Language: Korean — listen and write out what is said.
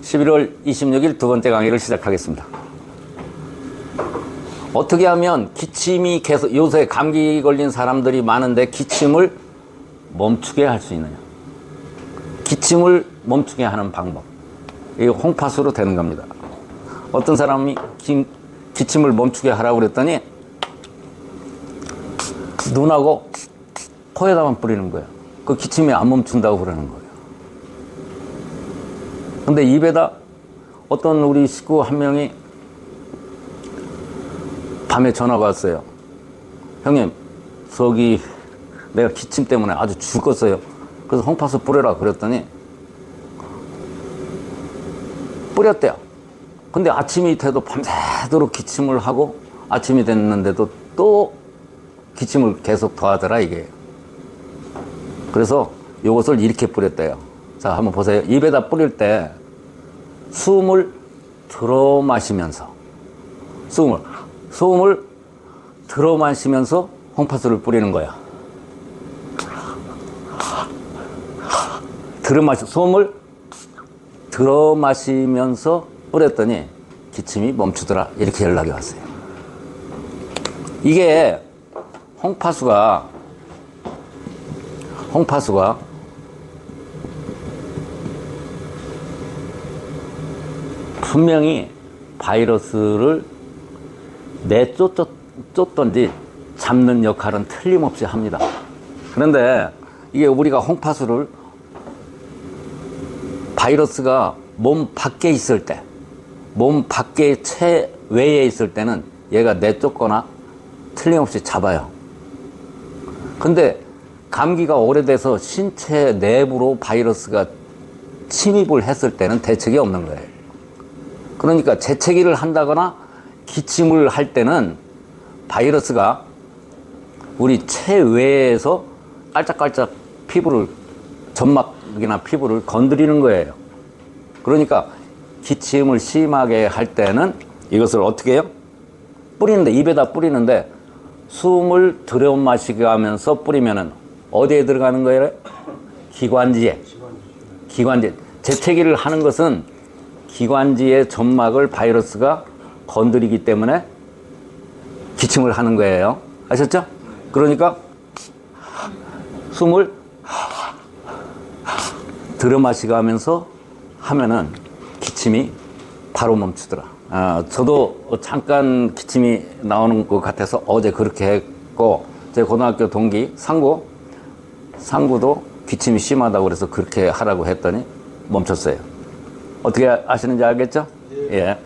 11월 26일 두 번째 강의를 시작하겠습니다. 어떻게 하면 기침이 계속, 요새 감기 걸린 사람들이 많은데 기침을 멈추게 할 수 있느냐. 기침을 멈추게 하는 방법. 이게 홍파수로 되는 겁니다. 어떤 사람이 기침을 멈추게 하라고 그랬더니 눈하고 코에다만 뿌리는 거예요. 그 기침이 안 멈춘다고 그러는 거예요. 근데 입에다 어떤 우리 식구 한 명이 밤에 전화가 왔어요. 형님, 저기 내가 기침 때문에 아주 죽었어요. 그래서 홍파수 뿌려라 그랬더니 뿌렸대요. 근데 아침이 돼도 밤새도록 기침을 하고 아침이 됐는데도 또 기침을 계속 더 하더라 이게. 그래서 이것을 이렇게 뿌렸대요. 자, 한번 보세요. 입에다 뿌릴 때 숨을 들어 마시면서 숨을 들어 마시면서 홍파수를 뿌리는 거야. 숨을 들어 마시면서 뿌렸더니 기침이 멈추더라. 이렇게 연락이 왔어요. 이게 홍파수가 분명히 바이러스를 내쫓던지 잡는 역할은 틀림없이 합니다. 그런데 이게 우리가 홍파수를 바이러스가 몸 밖에 있을 때, 몸 밖에 체외에 있을 때는 얘가 내쫓거나 틀림없이 잡아요. 근데 감기가 오래돼서 신체 내부로 바이러스가 침입을 했을 때는 대책이 없는 거예요. 그러니까 재채기를 한다거나 기침을 할 때는 바이러스가 우리 체외에서 깔짝깔짝 피부를, 점막이나 피부를 건드리는 거예요. 그러니까 기침을 심하게 할 때는 이것을 어떻게 해요? 뿌리는데, 입에다 뿌리는데 숨을 들여 마시게 하면서 뿌리면은 어디에 들어가는 거예요? 기관지에. 재채기를 하는 것은 기관지의 점막을 바이러스가 건드리기 때문에 기침을 하는 거예요. 아셨죠? 그러니까 숨을 들여 마시게 하면서 하면은 기침이 바로 멈추더라. 저도 잠깐 기침이 나오는 것 같아서 어제 그렇게 했고, 제 고등학교 동기 상구도 기침이 심하다고 그래서 그렇게 하라고 했더니 멈췄어요. 어떻게 하시는지 알겠죠? 예.